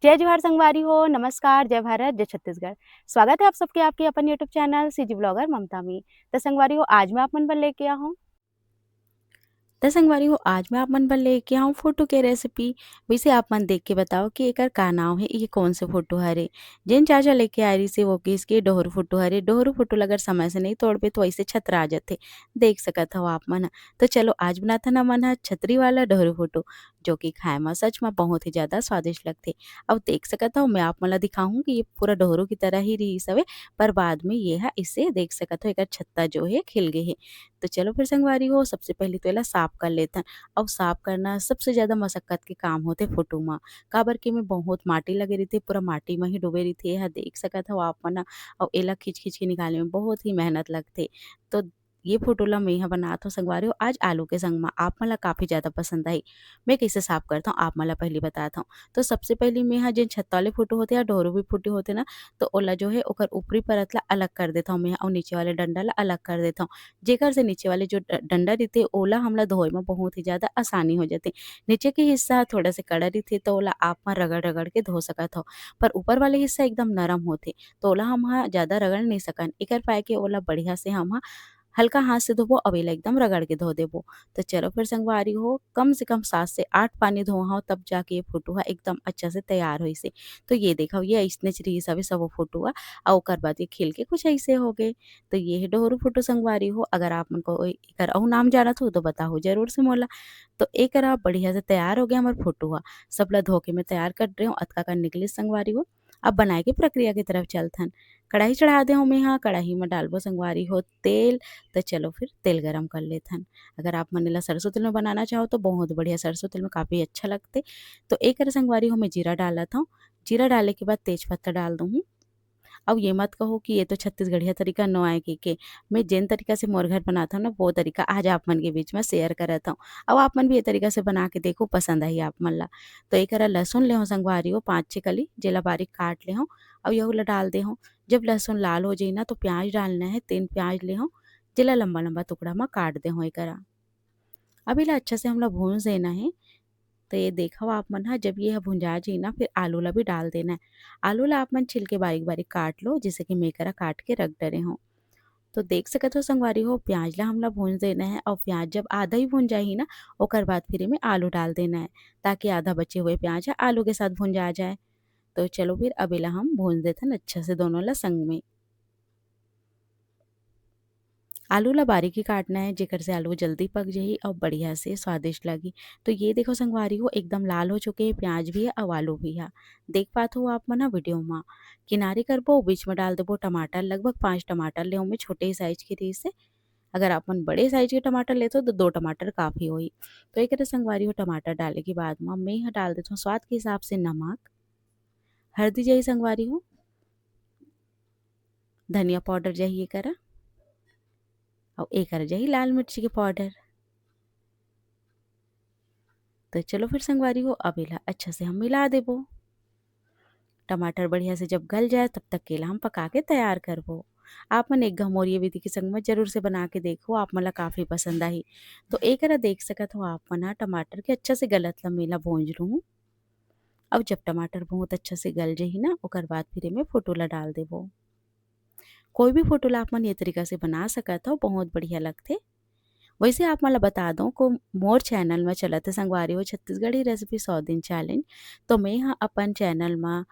जय जोहार संगवारी हो, नमस्कार, जय भारत, जय छत्तीसगढ़। स्वागत है आप सबके आपके अपन यूट्यूब चैनल सीजी ब्लॉगर ममता में। तो संगवारी हो आज मैं आप मन बर लेके आ हूँ तो संगवारी हो आज मैं आप मन बर लेके आऊँ फोटो के रेसिपी। वैसे आप मन देख के बताओ कि एकर का नाम है, ये कौन से फोटो हरे। जेन चाचा लेके आ रही से वो कि इसके डोहरू फोटो हरे। डोहरू फोटो अगर समय से नहीं तोड़बे तो ऐसे छतरा जाते, देख सकत हो आप मन ह। तो चलो आज बनाथा ना मन ह छतरी वाला डोहरू फोटो, जो कि खाए में सच में बहुत ही ज़्यादा स्वादिष्ट लगथे। अब देख सकत हो मैं आप मन ला दिखाहूँ कि ये पूरा डोहरू की तरह ही रहिस हवे, पर बाद में ये ह इसे देख सकत हो एकर छत्ता जो है खिल गे हे। तो चलो फिर संगवारी हो सबसे पहले तो एला साफ कर लेथन। अब साफ करना सबसे ज़्यादा मशक्कत के काम होथे फोटो म। काबर के एमे बहुत माटी लगे रहिथे, पूरा माटी म ही डूबे रहिथे। एहा देख सकत हव आप मन ह। अउ एला खींच-खींच के निकाले में बहुत ही मेहनत लगथे। तो ये फोटो ला मैं ह बनात हूँ संगवारी हो आज आलू के संग म। आप मन ला काफ़ी ज़्यादा पसंद आही। मैं कइसे साफ करथव आप मन ला पहिली बतात हव। तो सबसे पहले मैं ह जेन छत्ता वाले फोटो होथे या डोरू भी फोटो होथे ना, तो ओला जो है ओकर ऊपरी परत ला अलग कर देथव मैं ह अउ नीचे वाले डंडा ला अलग कर देथव। जेकर से नीचे वाले जो डंडा रहिथे ओला हमला धोए में बहुत ही ज़्यादा आसानी हो जाथे। नीचे के हिस्सा थोड़ा से कड़ा रहिथे तो ओला आप मन रगड़-रगड़ के धो सकत हव। पर ऊपर वाले हिस्सा एकदम नरम होथे, तो ओला हम ह ज़्यादा रगड़ नहीं सकन। एकर पाए के ओला बढ़िया से हम ह हल्का हाथ से धोबो अउ एला एकदम रगड़ के धो देबो। तो चलो फिर संगवारी हो कम से कम 7 से 8 पानी धोए हव तब जाके ये फोटो ह एकदम अच्छा से तैयार होइस हे। तो ये देखव ये अइसनेच रिहिस हवे सबो फोटो ह अउ ओकर बाद ये खिल के कुछ अइसे हो गए। तो ये है डोहरू फोटो संगवारी हो। अगर आप मन को एकर अउ नाम जानत हो तो बताहु ज़रूर से मोला। तो एकरा बढ़िया से तैयार हो गया हमर फोटो ह। सब ला धो के मैं तैयार कर डरे हूँ, अतका कन निकलिस संगवारी हो। अब बनाए के प्रक्रिया की तरफ चलथन। कढ़ाई चढ़ा दे हूँ मैं यहाँ, कढ़ाई में डालबो संगवारी हो तेल। तो चलो फिर तेल गरम कर लेथन। अगर आप मन एला सरसों तेल में बनाना चाहो तो बहुत बढ़िया, सरसों तेल में काफ़ी अच्छा लगथे। तो एकर संगवारी हो मैं जीरा डालत हव। जीरा डाले के बाद तेजपत्ता डाल दूँ। अब ये मत कहो कि ये तो छत्तीसगढ़िया तरीका नो आए के। मैं जेन तरीका से मोर घर बनात हव ना वो तरीका आज आप मन के बीच में शेयर करत हव। अब आप मन भी ये तरीका से बना के देखो, पसंद आही आप मन ला। तो एकरा लहसुन ले हव संगवारी हो 5-6 कली, जेला बारीक काट ले हव अउ यहू ला डाल दे हव। जब लहसुन लाल हो जाई ना तो प्याज डालना है, 3 प्याज ले हव, जेला लंबा-लंबा टुकड़ा में काट दे हव एकरा। अब एला अच्छा से हमला भून देना है। तो ये देखो आप मन ह जब ये भुंजा जाई ना फिर आलू ला भी डाल देना है। आलू ला आप मन छिल के बारीक-बारीक काट लो, जैसे कि मैं एकरा काट के रख डरे हव। तो देख सकत हो संगवारी हो प्याज ला हमला भून देना है और प्याज जब आधा ही भुन जाही ना ओकर बाद फिर एमे आलू डाल देना है, ताकि आधा बचे हुए प्याज ह आलू के साथ भुंजा जाए। तो चलो फिर अब एला हम भून देथन अच्छा से दोनों ला संग में। आलू ला बारीक ही काटना है, जेकर से आलू जल्दी पक जाही और बढ़िया से स्वादिष्ट लगी। तो ये देखो संगवारी हो एकदम लाल हो चुके हैं, प्याज भी है और आलू भी है। देख पात हो आप मन ह वीडियो मा। किनारे करबो बीच में डाल देबो टमाटर, लगभग 5 टमाटर ले मैं छोटे साइज के रही से। अगर आप मन बड़े साइज के टमाटर लेते हो तो 2 टमाटर काफ़ी होही। तो एकरे संगवारी हो टमाटर डाले के बाद म मैं ह डाल देथव स्वाद के हिसाब से नमक, हल्दी जही संगवारी हो, धनिया पाउडर जही एकरा और एकरा जही लाल मिर्ची के पाउडर। तो चलो फिर संगवारी हो अब एला अच्छा से हम मिला देबो। टमाटर बढ़िया से जब गल जाए तब तक केला हम पका के तैयार करबो। आप मन एक घमौर ये विधि के संग में जरूर से बना के देखो, आप मन ला काफ़ी पसंद आही। तो एकरा देख सकत हो आप मन ह टमाटर के अच्छा से गलत ला मेला भूंज लूँ। अब जब टमाटर बहुत अच्छा से गल जाही ना ओकर बाद फिर एमे फोटो ला डाल देबो। कोई भी फोटो ला आप मन ये तरीका से बना सकत हो, बहुत बढ़िया लगथे। वैसे आप मोला बता दूँ को मोर चैनल में चलत है संगवारी हो छत्तीसगढ़ी रेसिपी 100 दिन चैलेंज। तो मैं ह अपन चैनल में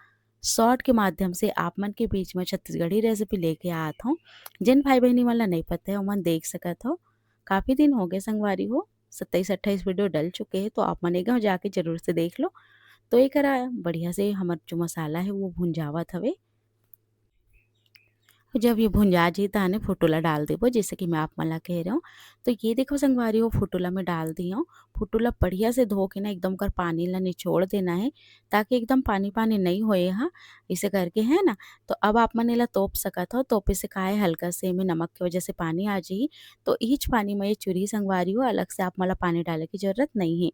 शॉर्ट के माध्यम से आप मन के बीच में छत्तीसगढ़ी रेसिपी लेके आत हूँ। जिन भाई बहनी मन ला नहीं पता है ओमन देख सकत हो। काफ़ी दिन हो गए संगवारी हो, 27-28 वीडियो डल चुके हैं, तो आप मन एक जाके जरूर से देख लो। तो एकरा बढ़िया से हमर जो मसाला है वो भुन जावत हवे। जब ये भुंजा जी ताने फोटो ला डाल देबो, जैसे कि मैं आप मन ला कह रही हूँ। तो ये देखो संगवारी हो फोटो ला मैं डाल दी हूँ। फोटो ला बढ़िया से धो के ना एकदम कर पानी ला निचोड़ देना है, ताकि एकदम पानी-पानी नहीं होए ह, इसे करके है ना। तो अब आप मन एला तोप सकत हो, तोपे से का है हल्का से एमे नमक के वजह से पानी आ जाही। तो इहीच पानी में ये चुरही संगवारी हो, अलग से आप मन ला पानी डाले की ज़रूरत नहीं है।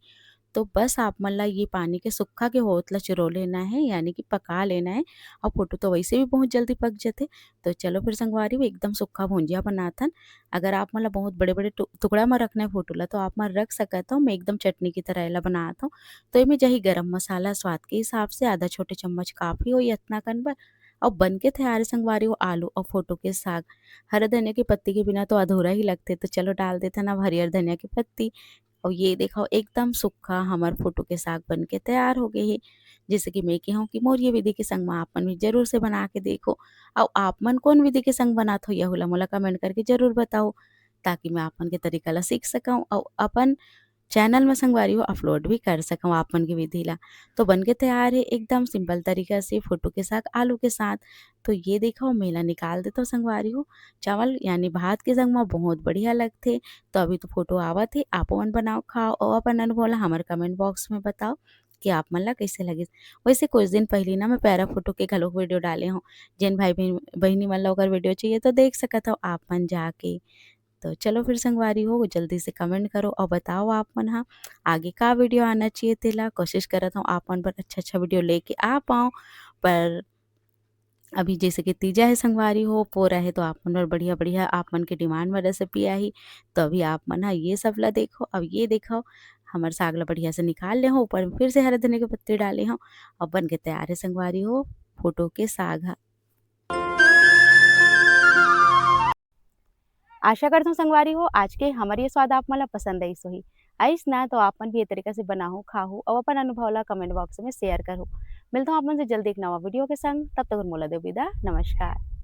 तो बस आप मन ला ये पानी के सुक्खा के होत ला चिरो लेना है, यानी कि पका लेना है। और फोटो तो वैसे भी बहुत जल्दी पक जाते। तो चलो फिर संगवारी एकदम सुक्खा भुंजिया बनाथन। अगर आप मन ला बहुत बड़े-बड़े टुकड़ा में रखना है फोटो ला तो आप मन रख सकत हो। मैं एकदम चटनी की तरह एला बनात हूँ। तो एमे जही गरम मसाला स्वाद के हिसाब से आधा छोटे चम्मच काफ़ी होई अतना कन बर। और बन के तैयार है संगवारी हो आलू और फोटो के साग। हरा धनिया की पत्ती के बिना तो अधूरा ही लगते। तो चलो डाल देथन अब हरियर धनिया की पत्ती। और ये देखो एकदम सूखा हमर फोटो के साग बन के तैयार हो गए हे। जैसे कि मैं कहूँ कि मोर ये विधि के संग में आप मन भी ज़रूर से बना के देखो। और आप मन कौन विधि के संग बनात हो यहू ला मोला कमेंट करके ज़रूर बताओ, ताकि मैं आपन के तरीका ला सीख सकूँ और अपन चैनल में संगवारी हो अपलोड भी कर सकूँ आप मन के विधि ला। तो बन के तैयार है एकदम सिंपल तरीका से फोटो के साग आलू के साथ। तो ये देखो मैं ला निकाल देता हूँ संगवारी हो। चावल यानी भात के संग में बहुत बढ़िया लगथे। तो अभी तो फोटो आवत हे, आपो मन बनाओ खाओ और अपन अनुभव ला हमर कमेंट बॉक्स में बताओ कि आप मन ला कैसे लगिस। वैसे कुछ दिन पहले ना मैं पैरा फोटो के घलोक वीडियो डाले हूँ। जेन भाई बहिनी मन ला ओकर वीडियो चाहिए तो देख सकत हो आप मन जाके। तो चलो फिर संगवारी हो जल्दी से कमेंट करो और बताओ आप मन हा आगे का वीडियो आना चाहिए तेला। कोशिश करत हूँ आप मन पर अच्छा-अच्छा वीडियो लेके आ पाऊँ। पर अभी जैसे कि तीजा है संगवारी हो, पोरा है तो आप मन बर बढ़िया-बढ़िया आप मन के डिमांड में रेसिपी आही। तो अभी आप मन ह ये सब ला देखो। अब ये देखो हमर साग ला बढ़िया से निकाल ले हूँ, ऊपर में फिर से हरा धनिया के पत्ते डाले हूँ और बन के तैयार है संगवारी हो फोटो के साग ह। आशा करता हूँ संगवारी हो आज के हमारे ये स्वाद आप मला पसंद आइस होही। आइस ना तो आप मन भी ये तरीका से बनाओ, खाओ और अपन अनुभव ला कमेंट बॉक्स में शेयर करो। मिलता हूँ आप मन से जल्दी एक नवा वीडियो के संग। तब तक मोला दे विदा। नमस्कार।